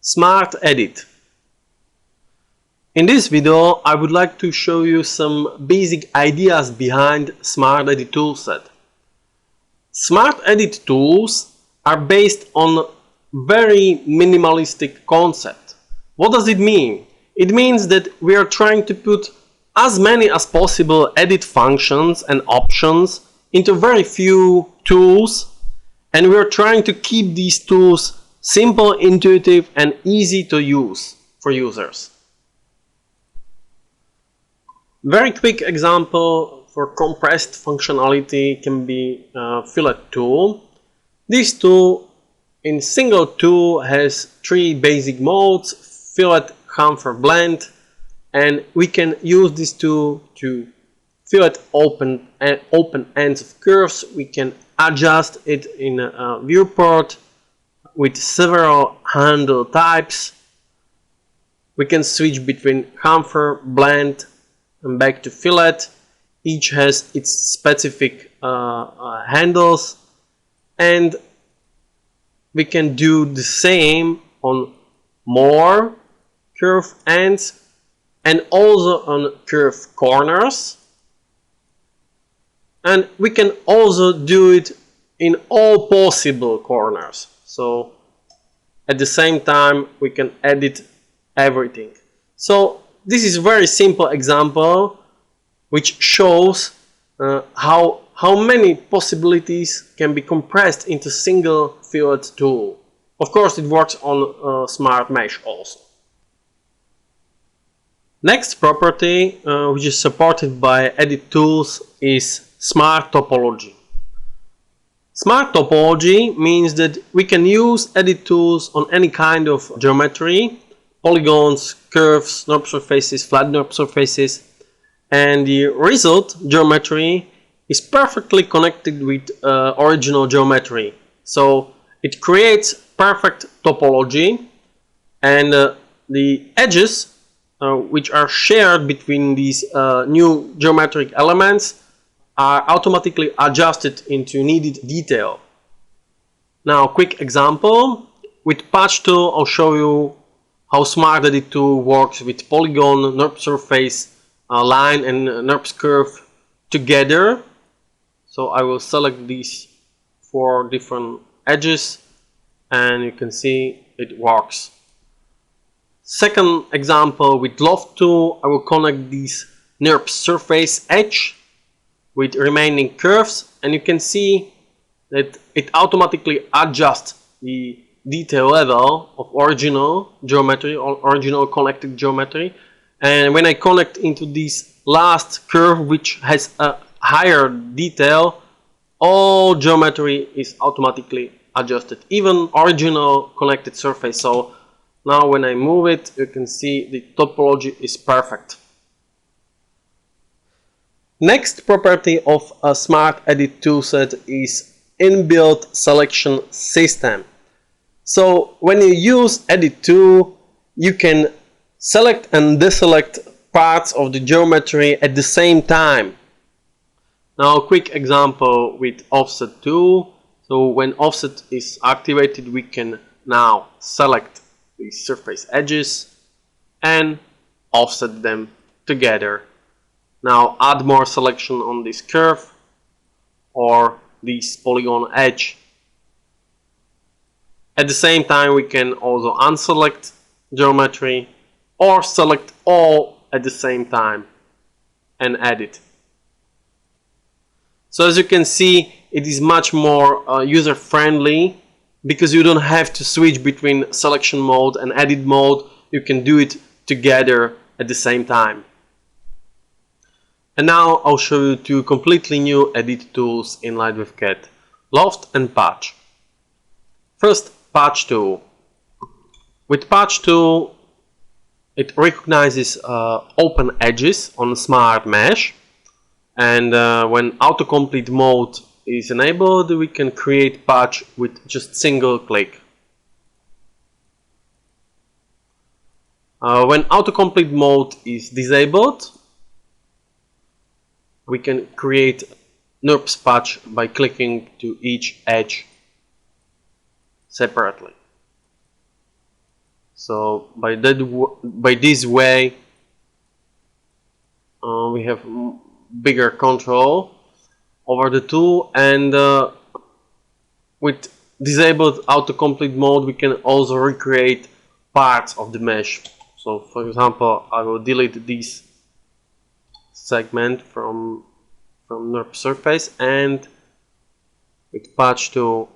Smart Edit. In this video, I would like to show you some basic ideas behind Smart Edit toolset. Smart Edit tools are based on very minimalistic concept. What does it mean? It means that we are trying to put as many as possible edit functions and options into very few tools, and we are trying to keep these tools simple, intuitive, and easy to use for users. Very quick example for compressed functionality can be fillet tool. This tool in single tool has three basic modes: fillet, chamfer, blend, and we can use this tool to fillet open ends of curves. We can adjust it in a viewport with several handle types. We can switch between chamfer, blend, and back to fillet. Each has its specific handles, and we can do the same on more curve ends and also on curve corners. And we can also do it in all possible corners. So at the same time we can edit everything. So this is a very simple example which shows how many possibilities can be compressed into single fillet tool. Of course, it works on Smart Mesh also. Next property which is supported by edit tools is Smart Topology. Smart Topology means that we can use edit tools on any kind of geometry: polygons, curves, NURB surfaces, flat NURB surfaces, and the result geometry is perfectly connected with original geometry. So it creates perfect topology, and the edges which are shared between these new geometric elements are automatically adjusted into needed detail. Now, quick example. With Patch tool, I'll show you how Smart Edit tool works with polygon, NURB surface, line, and NURBS curve together. So I will select these four different edges, and you can see it works. Second example, with Loft tool, I will connect these NURBS surface edge with remaining curves, and you can see that it automatically adjusts the detail level of original geometry or original connected geometry. And when I connect into this last curve which has a higher detail, all geometry is automatically adjusted, even original connected surface. So now when I move it, you can see the topology is perfect. Next property of a Smart Edit toolset is inbuilt selection system. So when you use Edit tool, you can select and deselect parts of the geometry at the same time. Now, a quick example with Offset tool. So when Offset is activated, we can now select the surface edges and offset them together. Now add more selection on this curve or this polygon edge. At the same time, we can also unselect geometry or select all at the same time and edit. So as you can see, it is much more user-friendly because you don't have to switch between selection mode and edit mode. You can do it together at the same time. And now I'll show you two completely new edit tools in LwCad: Loft and Patch. First, Patch tool. With Patch tool, it recognizes open edges on Smart Mesh, and when autocomplete mode is enabled, we can create patch with just single click. When autocomplete mode is disabled, we can create NURBS patch by clicking to each edge separately. So by this way we have bigger control over the tool, and with disabled autocomplete mode we can also recreate parts of the mesh. So for example, I will delete this segment from NURB surface, and with patch tool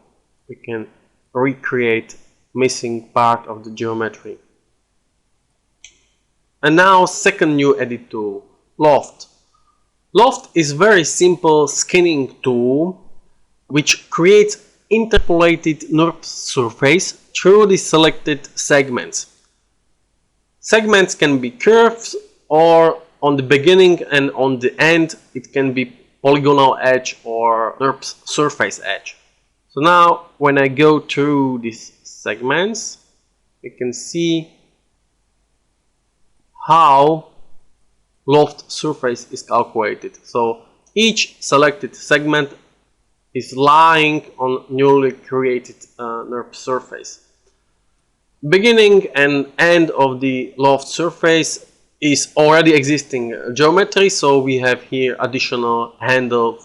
we can recreate missing part of the geometry. And now second new edit tool, Loft. Loft is very simple skinning tool which creates interpolated NURB surface through the selected segments. Segments can be curves, or on the beginning and on the end it can be polygonal edge or NURB surface edge. So now when I go through these segments, you can see how loft surface is calculated. So each selected segment is lying on newly created NURB surface. Beginning and end of the loft surface is already existing geometry, so we have here additional handle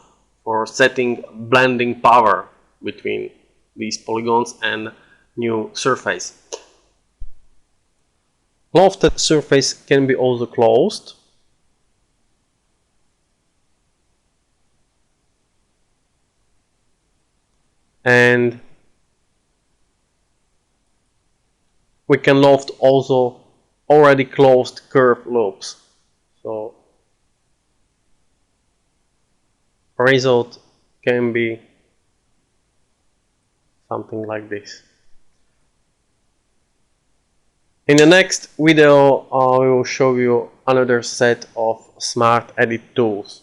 for setting blending power between these polygons and new surface. Lofted surface can be also closed. And we can loft also already closed curve loops. So result can be something like this. In the next video, I will show you another set of smart edit tools.